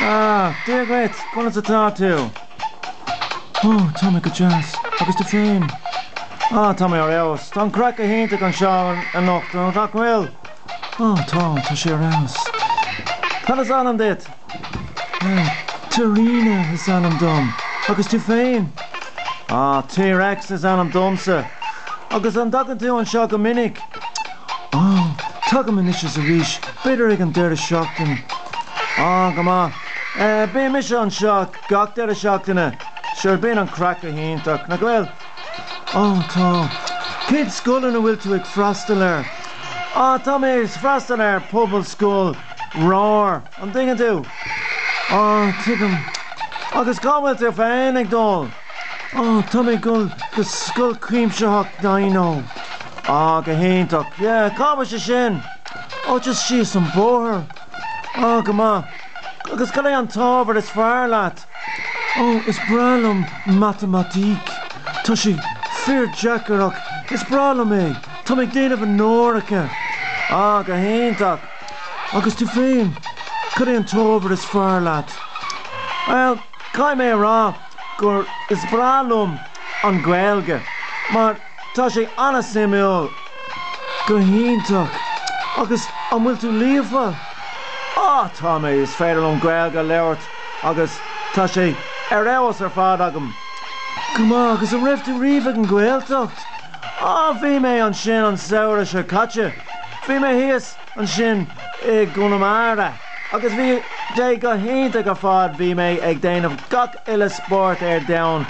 Dear great, going to talk to. Oh, Tommy go jazz. Agus the fame. Tommy Oreos. Tom crack a hint on Sean and knock down rock well. Tom, to share house. Tell us on him did. T-Riona is on him dumb. Agus the fame. T-Rex is on him dumb, sir. Agus I'm talking to you on shock a minute. Talk him in issues a reach. Better I can dare to shock him. Come on. Be mission on shock. Gok dare to shock in it. Sure, been on crack a hint. Now, well. Tom. Kids school in a will to Frosteler. Tommy's Frosteler, Pubble School. Roar. I'm thinking too. Take him. Agus come with your fan, doll. Tommy Gull, the skull cream shock, dino. Go hint. Yeah, come with your shin. Just see some bore. Come on. Agus can I on top over this fire, lad? It's bralum mathematique. Tushy, fear jackerok. It's bralum me. Tommy did of a Norica. Go hint. Agus to fame. Can I on top over this fire, lad? Well, kai me ra. Gur is bralum an Gaelge. Maar Tushy anna simil. Go hint. Agus am will to leave. Tommy is fair on Gaelge Lewert. Agus Tushy erewas fad agam. Come on, agus a rift to reeve and Gaeltocht. Fi me on shin on sourish a catcha. Fi me hias on shin gunamara. Agus vi day go hint go fad vi me ag dain of gok illa sport down.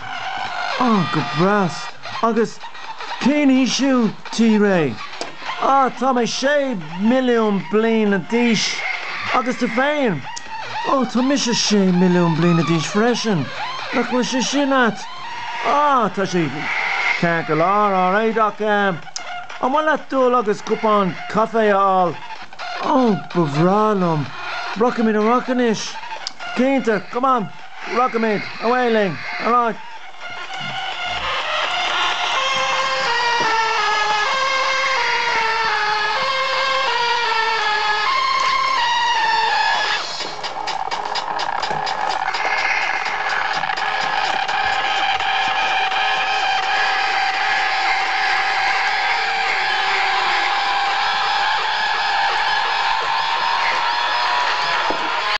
Good brass. Agus keen issue T-Ray. Tommy shade million bleen a dish. Agus the fame. Tommy shade million bleen a dish freshen. Look what she shinat. Tashi can't go alright, Doc. I'm on that do agus cup on coffee all. Bavralum. Rock him in a rockinish. Keenta, come on. Rock him in. Away, Ling. Alright.